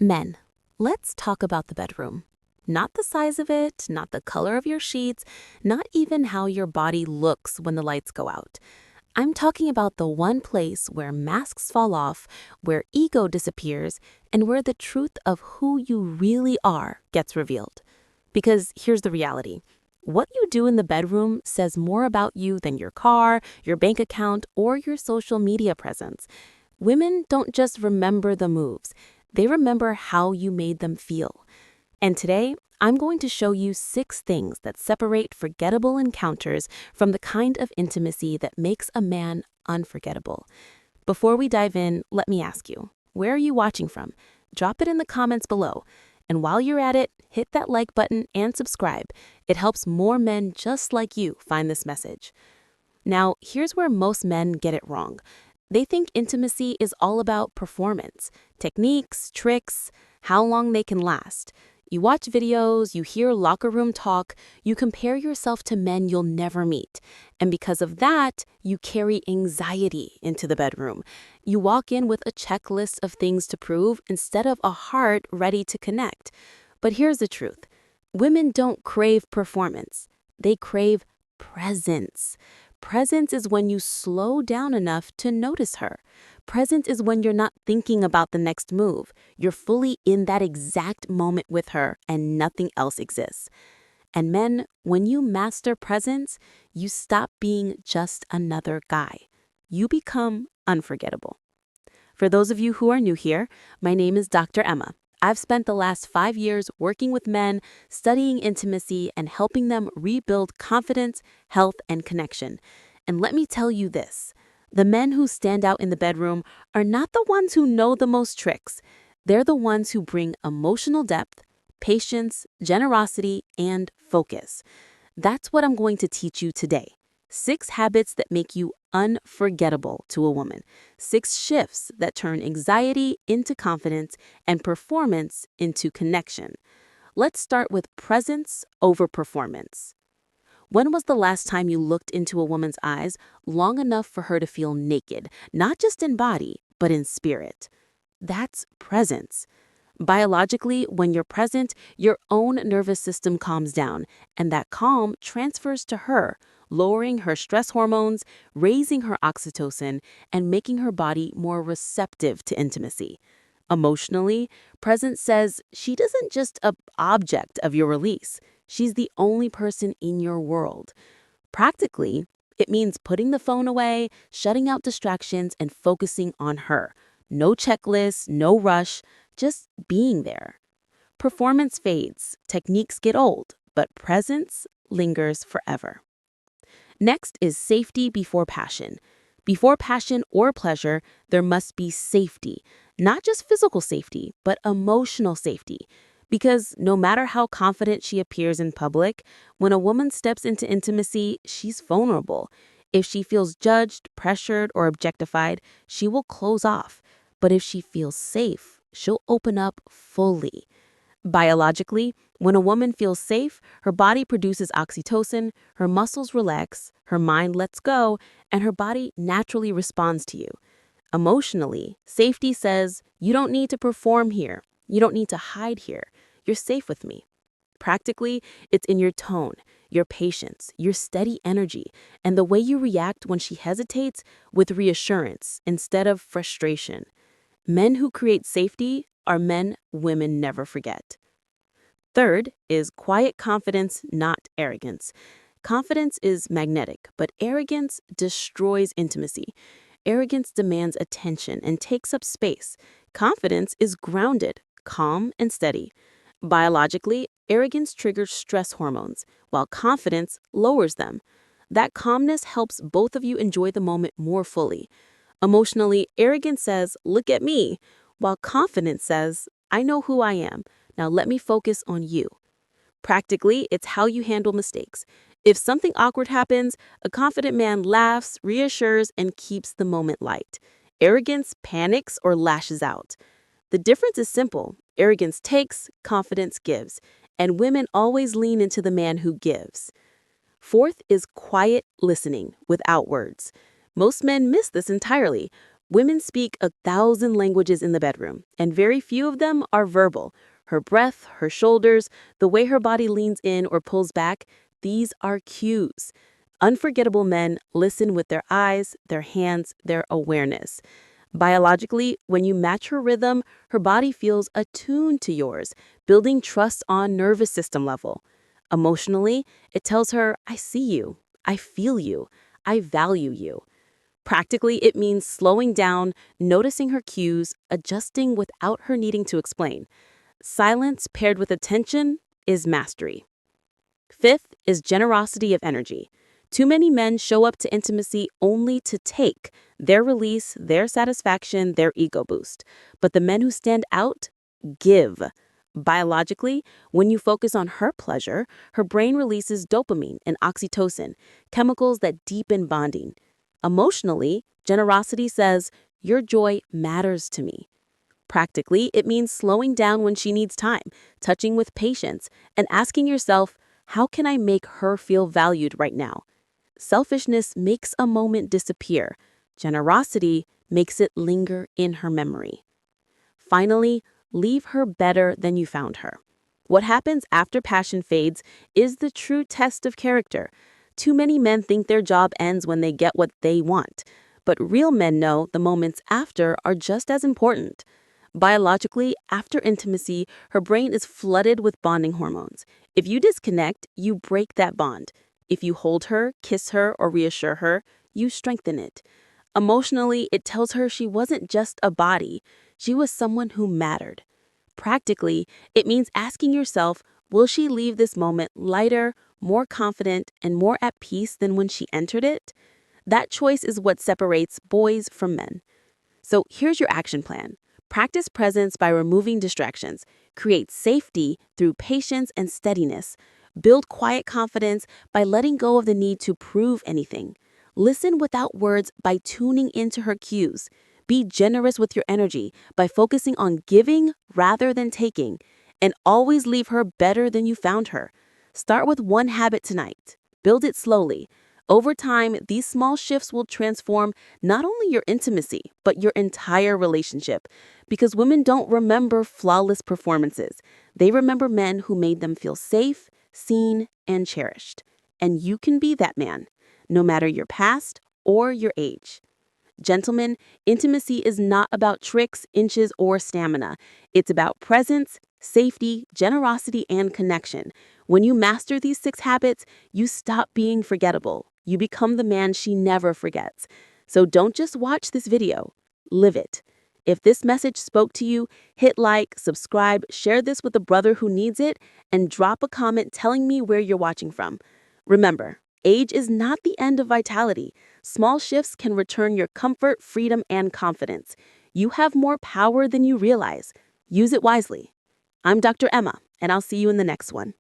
Men, let's talk about the bedroom. Not the size of it, not the color of your sheets, not even how your body looks when the lights go out. I'm talking about the one place where masks fall off, where ego disappears, and where the truth of who you really are gets revealed. Because here's the reality. What you do in the bedroom says more about you than your car, your bank account, or your social media presence. Women don't just remember the moves, they remember how you made them feel. And today, I'm going to show you 6 things that separate forgettable encounters from the kind of intimacy that makes a man unforgettable. Before we dive in, let me ask you, where are you watching from? Drop it in the comments below. And while you're at it, hit that like button and subscribe. It helps more men just like you find this message. Now, here's where most men get it wrong. They think intimacy is all about performance, techniques, tricks, how long they can last. You watch videos, you hear locker room talk, you compare yourself to men you'll never meet. And because of that, you carry anxiety into the bedroom. You walk in with a checklist of things to prove instead of a heart ready to connect. But here's the truth. Women don't crave performance. They crave presence. Presence is when you slow down enough to notice her. Presence is when you're not thinking about the next move. You're fully in that exact moment with her and nothing else exists. And men, when you master presence, you stop being just another guy. You become unforgettable. For those of you who are new here, my name is Dr. Emma. I've spent the last 5 years working with men, studying intimacy, and helping them rebuild confidence, health, and connection. And let me tell you this, the men who stand out in the bedroom are not the ones who know the most tricks. They're the ones who bring emotional depth, patience, generosity, and focus. That's what I'm going to teach you today. 6 habits that make you unforgettable to a woman. 6 shifts that turn anxiety into confidence and performance into connection. Let's start with presence over performance. When was the last time you looked into a woman's eyes long enough for her to feel naked, not just in body, but in spirit? That's presence. Biologically, when you're present, your own nervous system calms down, and that calm transfers to her, lowering her stress hormones, raising her oxytocin, and making her body more receptive to intimacy. Emotionally, presence says she isn't just an object of your release. She's the only person in your world. Practically, it means putting the phone away, shutting out distractions, and focusing on her. No checklist, no rush, just being there. Performance fades, techniques get old, but presence lingers forever. Next is safety before passion. Before passion or pleasure, there must be safety. Not just physical safety, but emotional safety. Because no matter how confident she appears in public, when a woman steps into intimacy, she's vulnerable. If she feels judged, pressured, or objectified, she will close off. But if she feels safe, she'll open up fully. Biologically, when a woman feels safe, her body produces oxytocin, her muscles relax, her mind lets go, and her body naturally responds to you. Emotionally, safety says, you don't need to perform here. You don't need to hide here. You're safe with me. Practically, it's in your tone, your patience, your steady energy, and the way you react when she hesitates with reassurance instead of frustration. Men who create safety are men women never forget. Third is quiet confidence, not arrogance. Confidence is magnetic, but arrogance destroys intimacy. Arrogance demands attention and takes up space. Confidence is grounded, calm, and steady. Biologically, arrogance triggers stress hormones, while confidence lowers them. That calmness helps both of you enjoy the moment more fully. Emotionally, arrogance says, look at me, while confidence says, I know who I am. Now let me focus on you. Practically, it's how you handle mistakes. If something awkward happens, a confident man laughs, reassures, and keeps the moment light. Arrogance panics or lashes out. The difference is simple. Arrogance takes, confidence gives. And women always lean into the man who gives. Fourth is quiet listening without words. Most men miss this entirely. Women speak 1,000 languages in the bedroom, and very few of them are verbal. Her breath, her shoulders, the way her body leans in or pulls back, these are cues. Unforgettable men listen with their eyes, their hands, their awareness. Biologically, when you match her rhythm, her body feels attuned to yours, building trust on nervous system level. Emotionally, it tells her, I see you, I feel you, I value you. Practically, it means slowing down, noticing her cues, adjusting without her needing to explain. Silence paired with attention is mastery. Fifth is generosity of energy. Too many men show up to intimacy only to take their release, their satisfaction, their ego boost. But the men who stand out give. Biologically, when you focus on her pleasure, her brain releases dopamine and oxytocin, chemicals that deepen bonding. Emotionally, generosity says, your joy matters to me. Practically, it means slowing down when she needs time, touching with patience, and asking yourself, how can I make her feel valued right now? Selfishness makes a moment disappear. Generosity makes it linger in her memory. Finally, leave her better than you found her. What happens after passion fades is the true test of character. Too many men think their job ends when they get what they want, but real men know the moments after are just as important. Biologically, after intimacy, her brain is flooded with bonding hormones. If you disconnect, you break that bond. If you hold her, kiss her, or reassure her, you strengthen it. Emotionally, it tells her she wasn't just a body, she was someone who mattered. Practically, it means asking yourself, will she leave this moment lighter, more confident, and more at peace than when she entered it? That choice is what separates boys from men. So here's your action plan. Practice presence by removing distractions. Create safety through patience and steadiness. Build quiet confidence by letting go of the need to prove anything. Listen without words by tuning into her cues. Be generous with your energy by focusing on giving rather than taking. And always leave her better than you found her. Start with one habit tonight. Build it slowly. Over time, these small shifts will transform not only your intimacy, but your entire relationship. Because women don't remember flawless performances. They remember men who made them feel safe, seen, and cherished. And you can be that man, no matter your past or your age. Gentlemen, intimacy is not about tricks, inches, or stamina. It's about presence, safety, generosity, and connection. When you master these 6 habits, you stop being forgettable. You become the man she never forgets. So don't just watch this video, live it. If this message spoke to you, hit like, subscribe, share this with a brother who needs it, and drop a comment telling me where you're watching from. Remember, age is not the end of vitality. Small shifts can return your comfort, freedom, and confidence. You have more power than you realize. Use it wisely. I'm Dr. Emma, and I'll see you in the next one.